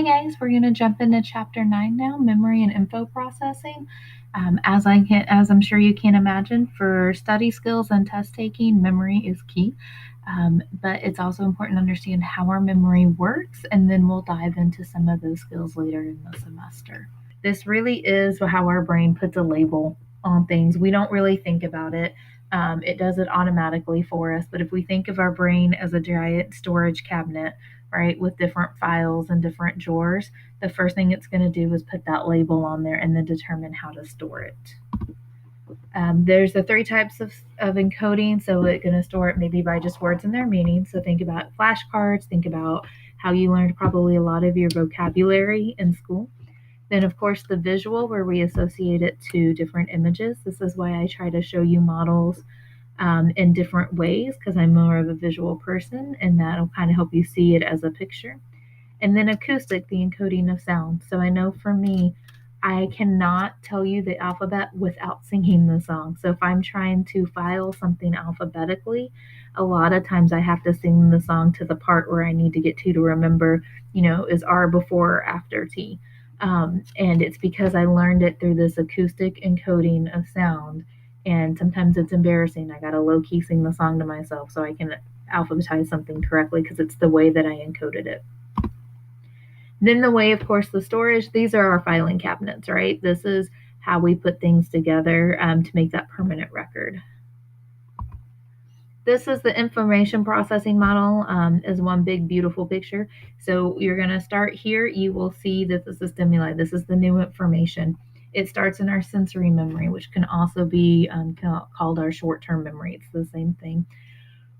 guys, we're going to jump into chapter 9 now, memory and info processing. As I'm sure you can imagine, for study skills and test taking, memory is key. But it's also important to understand how our memory works, and then we'll dive into some of those skills later in the semester. This really is how our brain puts a label on things. We don't really think about it. It does it automatically for us. But if we think of our brain as a giant storage cabinet, right, with different files and different drawers, the first thing it's going to do is put that label on there and then determine how to store it. There's the three types of encoding. So it's going to store it maybe by just words and their meaning. So think about flashcards, think about how you learned probably a lot of your vocabulary in school. Then, of course, the visual, where we associate it to different images. This is why I try to show you models in different ways, because I'm more of a visual person, and that'll kind of help you see it as a picture. And then acoustic, the encoding of sound. So I know for me, I cannot tell you the alphabet without singing the song. So if I'm trying to file something alphabetically, a lot of times I have to sing the song to the part where I need to get to remember, is R before or after T. And it's because I learned it through this acoustic encoding of sound. And sometimes it's embarrassing. I got to low key sing the song to myself so I can alphabetize something correctly because it's the way that I encoded it. Then the way, of course, the storage, these are our filing cabinets, right? This is how we put things together to make that permanent record. This is the information processing model, is one big, beautiful picture. So you're going to start here. You will see that this is the stimuli. This is the new information. It starts in our sensory memory, which can also be called our short-term memory. It's the same thing.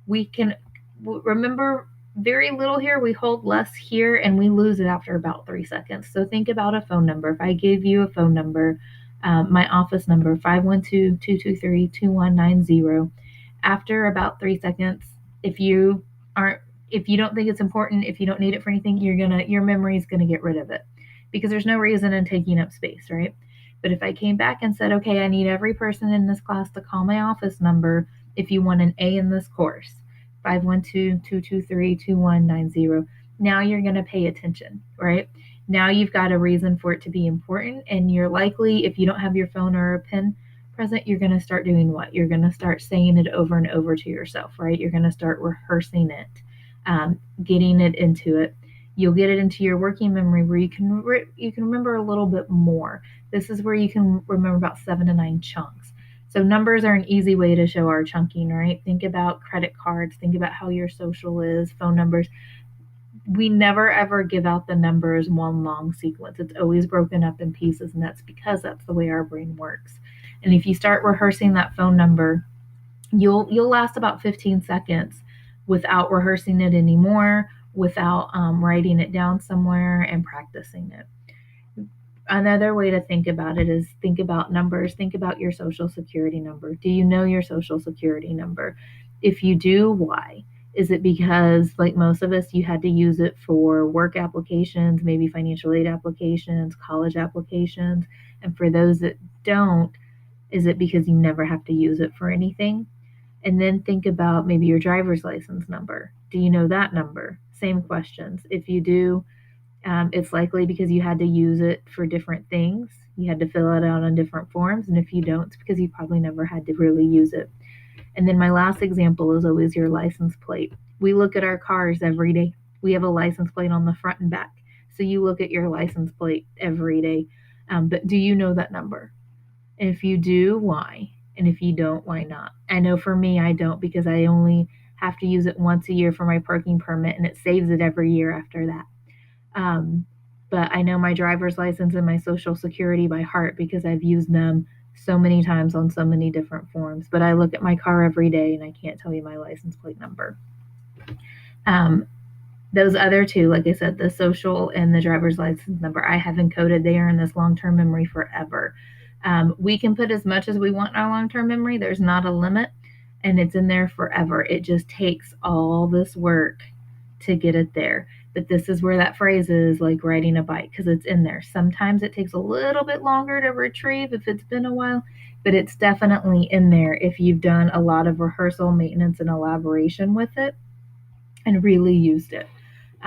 We can remember very little here. We hold less here, and we lose it after about 3 seconds. So think about a phone number. If I gave you a phone number, my office number, 512-223-2190, after about 3 seconds, if you don't think it's important, if you don't need it for anything, your memory is gonna get rid of it because there's no reason in taking up space, right? But if I came back and said, okay, I need every person in this class to call my office number if you want an A in this course, 512-223-2190. Now you're going to pay attention, right? Now you've got a reason for it to be important, and you're likely, if you don't have your phone or a pen present, you're going to start doing what? You're going to start saying it over and over to yourself, right? You're going to start rehearsing it, getting it into it. You'll get it into your working memory where you can remember a little bit more. This is where you can remember about 7 to 9 chunks. So numbers are an easy way to show our chunking, right? Think about credit cards. Think about how your social is, phone numbers. We never ever give out the numbers one long sequence. It's always broken up in pieces, and that's because that's the way our brain works. And if you start rehearsing that phone number, you'll last about 15 seconds without rehearsing it anymore, without writing it down somewhere and practicing it. Another way to think about it is think about numbers. Think about your social security number. Do you know your social security number? If you do, why? Is it because, like most of us, you had to use it for work applications, maybe financial aid applications, college applications? And for those that don't, is it because you never have to use it for anything? And then think about maybe your driver's license number. Do you know that number? Same questions. If you do, it's likely because you had to use it for different things. You had to fill it out on different forms. And if you don't, it's because you probably never had to really use it. And then my last example is always your license plate. We look at our cars every day. We have a license plate on the front and back. So you look at your license plate every day. But do you know that number? And if you do, why? And if you don't, why not? I know for me, I don't, because I only have to use it once a year for my parking permit, and it saves it every year after that. But I know my driver's license and my social security by heart because I've used them so many times on so many different forms. But I look at my car every day and I can't tell you my license plate number. Those other two, like I said, the social and the driver's license number, I have encoded. They are in this long-term memory forever. We can put as much as we want in our long-term memory. There's not a limit, and it's in there forever. It just takes all this work to get it there. But this is where that phrase is, like riding a bike, because it's in there. Sometimes it takes a little bit longer to retrieve if it's been a while, but it's definitely in there if you've done a lot of rehearsal, maintenance, and elaboration with it and really used it.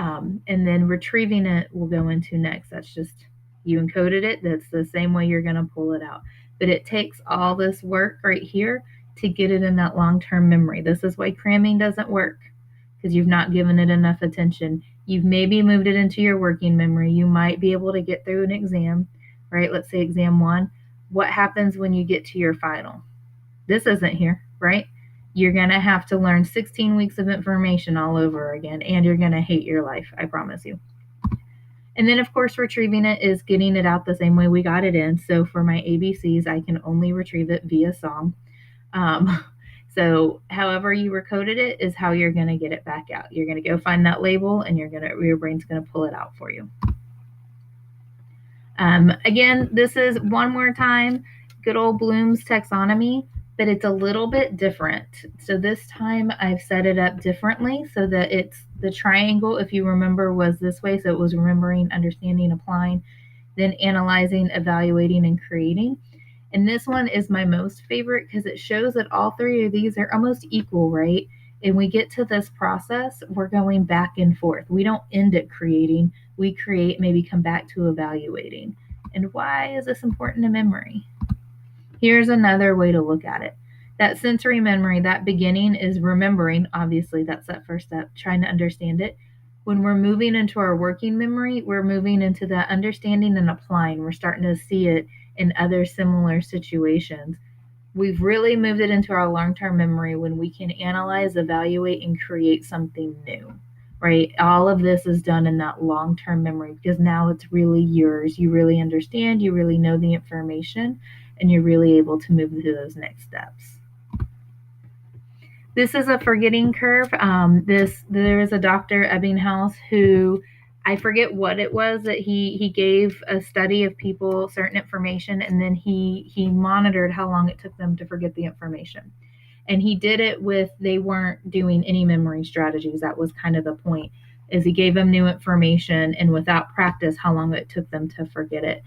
And then retrieving it will go into next. That's just, you encoded it. That's the same way you're going to pull it out. But it takes all this work right here to get it in that long-term memory. This is why cramming doesn't work, because you've not given it enough attention. You've maybe moved it into your working memory. You might be able to get through an exam, right? Let's say exam 1. What happens when you get to your final? This isn't here, right? You're going to have to learn 16 weeks of information all over again, and you're going to hate your life, I promise you. And then, of course, retrieving it is getting it out the same way we got it in. So for my ABCs, I can only retrieve it via song. So however you recoded it is how you're going to get it back out. You're going to go find that label, and your brain's going to pull it out for you. Again, this is one more time, good old Bloom's taxonomy, but it's a little bit different. So this time I've set it up differently so that it's the triangle, if you remember, was this way. So it was remembering, understanding, applying, then analyzing, evaluating, and creating. And this one is my most favorite because it shows that all 3 of these are almost equal, right? And we get to this process, we're going back and forth. We don't end at creating. We create, maybe come back to evaluating. And why is this important to memory? Here's another way to look at it. That sensory memory, that beginning is remembering. Obviously, that's that first step, trying to understand it. When we're moving into our working memory, we're moving into that understanding and applying. We're starting to see it in other similar situations. We've really moved it into our long-term memory when we can analyze, evaluate, and create something new, right? All of this is done in that long-term memory because now it's really yours. You really understand, you really know the information, and you're really able to move to those next steps. This is a forgetting curve. There is a Dr. Ebbinghaus who, I forget what it was that he gave a study of people certain information, and then he monitored how long it took them to forget the information. And he did it with, they weren't doing any memory strategies. That was kind of the point, is he gave them new information, and without practice, how long it took them to forget it.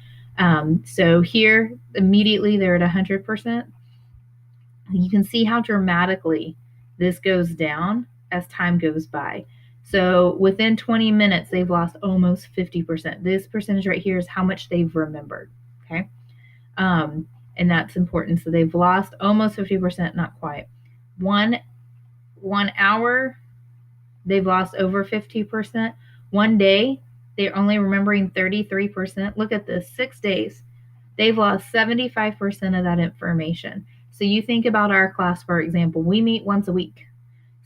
So here, immediately they're at 100%. You can see how dramatically this goes down as time goes by. So within 20 minutes, they've lost almost 50%. This percentage right here is how much they've remembered, okay? And that's important. So they've lost almost 50%, not quite. 1 hour, they've lost over 50%. 1 day, they're only remembering 33%. Look at this, 6 days. They've lost 75% of that information. So you think about our class, for example, we meet once a week.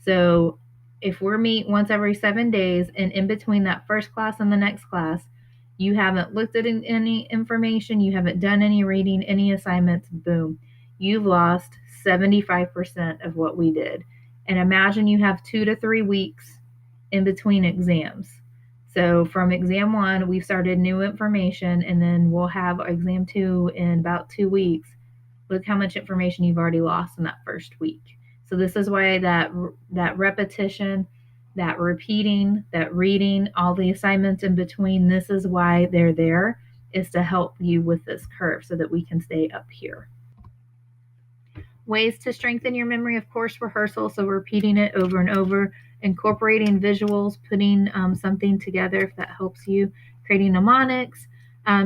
So if we meet once every 7 days, and in between that first class and the next class, you haven't looked at any information, you haven't done any reading, any assignments, boom, you've lost 75% of what we did. And imagine you have 2 to 3 weeks in between exams. So from exam 1, we've started new information, and then we'll have exam 2 in about 2 weeks. Look how much information you've already lost in that first week. So this is why that repetition, that repeating, that reading, all the assignments in between, this is why they're there, is to help you with this curve so that we can stay up here. Ways to strengthen your memory, of course, rehearsal, so repeating it over and over, incorporating visuals, putting something together if that helps you, creating mnemonics.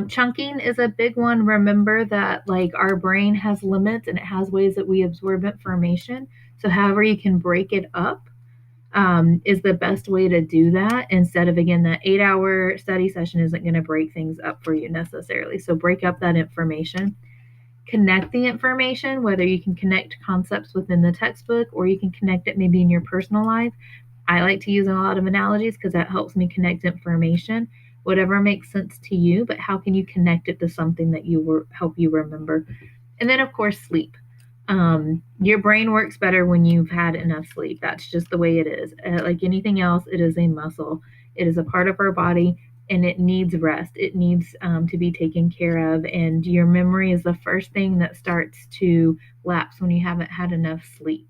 Chunking is a big one. Remember that like our brain has limits and it has ways that we absorb information. So however you can break it up is the best way to do that, instead of, again, that 8-hour study session isn't going to break things up for you necessarily. So break up that information. Connect the information, whether you can connect concepts within the textbook or you can connect it maybe in your personal life. I like to use a lot of analogies because that helps me connect information, whatever makes sense to you, but how can you connect it to something that help you remember? And then, of course, sleep. Your brain works better when you've had enough sleep. That's just the way it is. Like anything else, it is a muscle. It is a part of our body, and it needs rest. It needs to be taken care of. And your memory is the first thing that starts to lapse when you haven't had enough sleep.